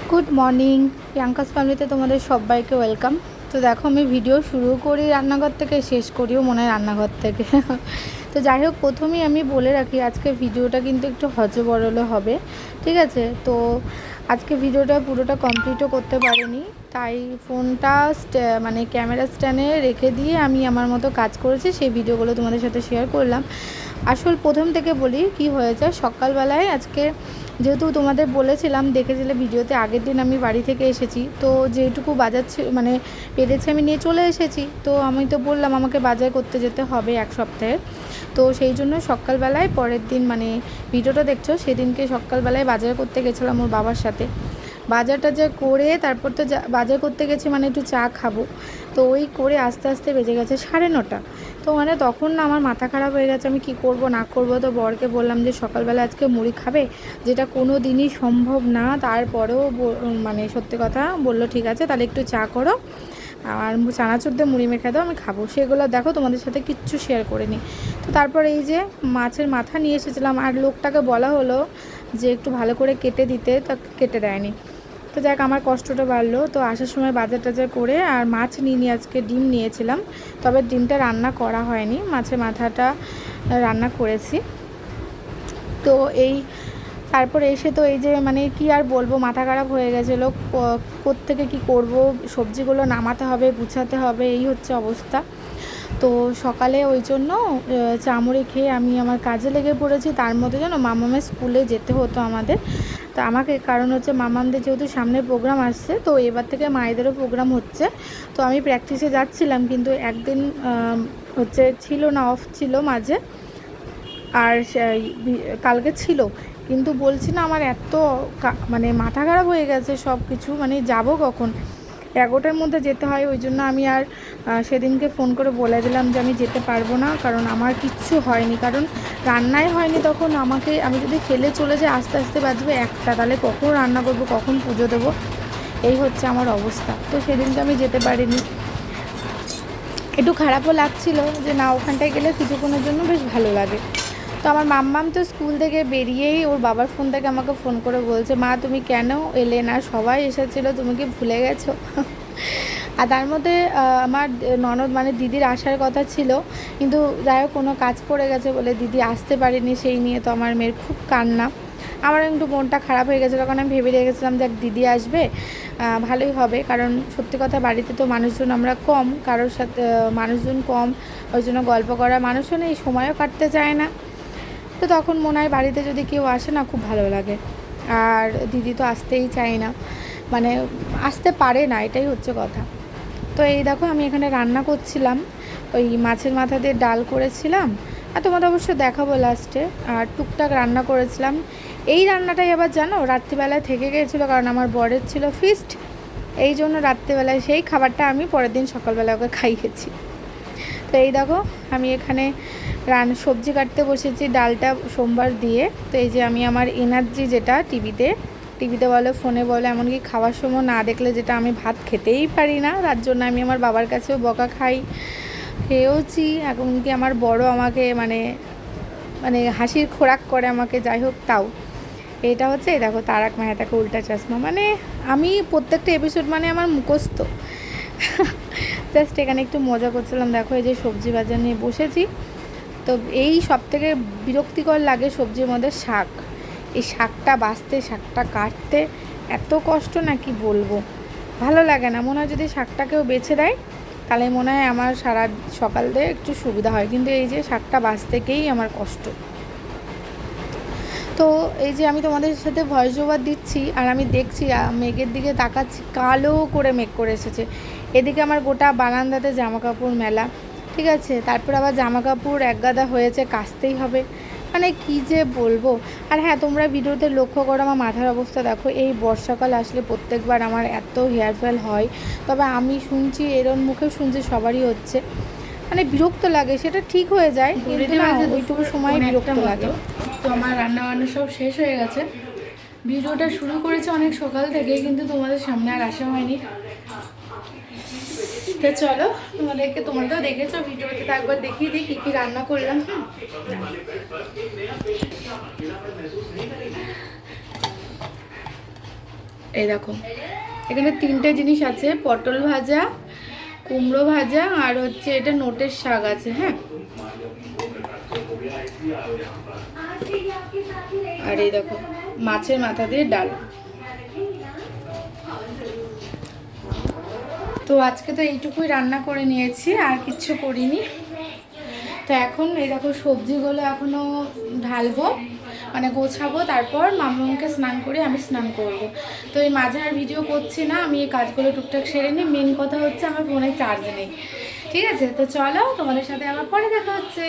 Good morning Priyanka's ফ্যামিলিতে তোমাদের সবাইকে ওয়েলকাম। তো দেখো আমি ভিডিও শুরু করি রান্নাঘর থেকে, শেষ করিও মনে হয় রান্নাঘর থেকে। তো যাই হোক, প্রথমেই আমি বলে রাখি আজকে ভিডিওটা কিন্তু একটু হজবরল হবে, ঠিক আছে? তো আজকে ভিডিওটা পুরোটা কমপ্লিটও করতে পারিনি, তাই ফোনটা মানে ক্যামেরা স্ট্যান্ডে রেখে দিয়ে আমি আমার মতো কাজ করেছি, সেই ভিডিওগুলো তোমাদের সাথে শেয়ার করলাম। আসল প্রথম থেকে বলি কি হয়েছে। সকালবেলায় আজকে যেহেতু তোমাদের বলেছিলাম, দেখেছিলে ভিডিওতে, আগের দিন আমি বাড়ি থেকে এসেছি, তো যেটুকু বাজার মানে পেরেছি আমি নিয়ে চলে এসেছি। তো আমি তো বললাম আমাকে বাজার করতে যেতে হবে এক সপ্তাহের, তো সেই জন্য সকালবেলায় পরের দিন মানে ভিডিওটা দেখছো সেদিনকে সকালবেলায় বাজার করতে গেছিলাম ওর বাবার সাথে। বাজার টাজার করে তারপর তো বাজার করতে গেছি মানে একটু চা খাবো, তো ওই করে আস্তে আস্তে বেজে গেছে 9:30। তো মানে তখন না আমার মাথা খারাপ হয়ে গেছে, আমি কি করব না করব। তো বরকে বললাম যে সকালবেলা আজকে মুড়ি খাবে, যেটা কোনো দিনই সম্ভব না। তারপরেও মানে সত্যি কথা বললো ঠিক আছে তাহলে একটু চা করো আর চানাচুর দিয়ে মুড়ি মেখে দাও, আমি খাবো। সেগুলো দেখো তোমাদের সাথে কিচ্ছু শেয়ার করিনি। তো তারপর এই যে মাছের মাথা নিয়ে এসেছিলাম, আর লোকটাকে বলা হলো যে একটু ভালো করে কেটে দিতে, তা কেটে দেয়নি। তো যাক আমার কষ্টটা বাড়লো। তো আসার সময় বাজার টাজার করে আর মাছ নিয়ে আজকে ডিম নিয়েছিলাম, তবে ডিমটা রান্না করা হয়নি, মাছের মাথাটা রান্না করেছি। তো এই তারপরে এসে তো এই যে মানে কি আর বলবো, মাথা খারাপ হয়ে গেছিলো, কোত্থেকে কি করব, সবজিগুলো নামাতে হবে, গুছাতে হবে, এই হচ্ছে অবস্থা। তো সকালে ওই জন্য চামড়ি খেয়ে আমি আমার কাজে লেগে পড়েছি। তার মধ্যে যেন মামামের স্কুলে যেতে হতো আমাদের, তো আমাকে কারণ হচ্ছে মামামদের যেহেতু সামনে প্রোগ্রাম আসছে, তো এবার থেকে মায়েদেরও প্রোগ্রাম হচ্ছে। তো আমি প্র্যাকটিসে যাচ্ছিলাম, কিন্তু একদিন হচ্ছে ছিল না, অফ ছিল মাঝে, আর কালকে ছিল। কিন্তু বলছি না আমার এত মানে মাথা খারাপ হয়ে গেছে সব কিছু, মানে যাব কখন, 11টার মধ্যে যেতে হয়। ওই জন্য আমি আর সেদিনকে ফোন করে বলে দিলাম যে আমি যেতে পারবো না, কারণ আমার কিচ্ছু হয়নি, কারণ রান্নাই হয়নি তখন। আমি যদি খেলে চলে যাই আস্তে আস্তে বাজবে 1টা, তাহলে কখন রান্না করবো, কখন পুজো দেবো, এই হচ্ছে আমার অবস্থা। তো সেদিনকে আমি যেতে পারিনি, একটু খারাপও লাগছিল যে না ওখানটায় গেলে কিছুক্ষণের জন্য বেশ ভালো লাগে। তো আমার মাম্মাম তো স্কুল থেকে বেরিয়েই ওর বাবার ফোন থেকে আমাকে ফোন করে বলছে, মা তুমি কেন এলে না, সবাই এসেছিলো, তুমি কি ভুলে গেছো? আর তার মধ্যে আমার ননদ মানে দিদির আসার কথা ছিল, কিন্তু যাই হোক কোনো কাজ পড়ে গেছে বলে দিদি আসতে পারেনি, সেই নিয়ে তো আমার মেয়ের খুব কান্না। আমার একটু মনটা খারাপ হয়ে গেছিলো, কারণ আমি ভেবে রেখেছিলাম যে দিদি আসবে, ভালোই হবে, কারণ সত্যি কথা বাড়িতে তো মানুষজন আমরা কম, কারোর সাথে মানুষজন কম, ওই জন্য গল্প করা মানুষজন এই সময়ও কাটতে চায় না। তো তখন মনে হয় বাড়িতে যদি কেউ আসে না খুব ভালো লাগে, আর দিদি তো আসতেই চায় না, মানে আসতে পারে না, এটাই হচ্ছে কথা। তো এই দেখো আমি এখানে রান্না করছিলাম, ওই মাছের মাথা দিয়ে ডাল করেছিলাম, আর তোমাদের অবশ্য দেখাবো লাস্টে, আর টুকটাক রান্না করেছিলাম। এই রান্নাটাই আবার জানো রাত্রিবেলায় থেকে গিয়েছিলো, কারণ আমার বরের ছিল ফিস্ট, এই জন্য রাত্রিবেলায় সেই খাবারটা আমি পরের দিন সকালবেলা ওকে খাইয়েছি। তো এই দেখো আমি এখানে সবজি কাটতে বসেছি, ডালটা সোমবার দিয়ে। তো এই যে আমি আমার এনার্জি যেটা টিভিতে বলো ফোনে বলো, এমনকি খাওয়ার সময় না দেখলে যেটা আমি ভাত খেতেই পারি না, তার জন্য আমি আমার বাবার কাছেও বকা খাই, খেয়েওছি। এমনকি আমার বড় আমাকে মানে মানে হাসির খোরাক করে আমাকে, যাই হোক তাও। এটা হচ্ছে এই দেখো তারক মেহতাকে উল্টা চশমা, মানে আমি প্রত্যেকটা এপিসোড মানে আমার মুখস্থ। জাস্ট এখানে একটু মজা করছিলাম। দেখো এই যে সবজি বাজার নিয়ে বসেছি। তো এই সবথেকে বিরক্তিকর লাগে সবজির মধ্যে শাক, এই শাকটা বাছতে, শাকটা কাটতে এত কষ্ট না কি বলবো, ভালো লাগে না। মনে হয় যদি শাকটাকেও বেছে দেয় তাহলে মনে হয় আমার সারা সকাল দিয়ে একটু সুবিধা হয়, কিন্তু এই যে শাকটা বাছতেকেই আমার কষ্ট। তো এই যে আমি তোমাদের সাথে ভয়েস ওভার দিচ্ছি, আর আমি দেখছি মেঘের দিকে তাকাচ্ছি, কালো করে মেঘ করে এসেছে। এদিকে আমার গোটা বারান্দাতে জামা কাপড় মেলা, ঠিক আছে, তারপর আবার জামা কাপড় এক গাদা হয়েছে, কাচতেই হবে, মানে কী যে বলবো। আর হ্যাঁ, তোমরা ভিডিওতে লক্ষ্য করো আমার মাথার অবস্থা দেখো, এই বর্ষাকাল আসলে প্রত্যেকবার আমার এত হেয়ার ফল হয়। তবে আমি শুনছি এরম মুখে শুনছি সবারই হচ্ছে, মানে বিরক্ত লাগে, সেটা ঠিক হয়ে যায় কিন্তু না ওইটুকু সময় বিরক্ত লাগে। তো আমার রান্না বান্না সব শেষ হয়ে গেছে, ভিডিওটা শুরু করেছে অনেক সকাল থেকে, কিন্তু তোমাদের সামনে আর আসা হয়নি। তো চলো তোমরা দেখেছো ভিডিওতে, তো একবার দেখিয়ে দিই কী কী রান্না করলাম। এই দেখো এখানে 3টে জিনিস আছে, পটল ভাজা, কুমড়ো ভাজা, আর হচ্ছে এটা নোটের শাক আছে। হ্যাঁ, আর এই দেখো মাছের মাথা দিয়ে ডাল। তো আজকে তো এইটুকুই রান্না করে নিয়েছি, আর কিচ্ছু করিনি। তো এখন এই দেখো সবজিগুলো এখনও ঢালবো, মানে গোছাবো, তারপর মামুকে স্নান করে আমি স্নান করব। তো এই মাঝে আর ভিডিও করছি না, আমি এই কাজগুলো টুকটাক সেরে নিই। মেন কথা হচ্ছে আমার ফোনে চার্জ নেই। ঠিক আছে, তো চলো তোমাদের সাথে আবার পরে দেখা হচ্ছে।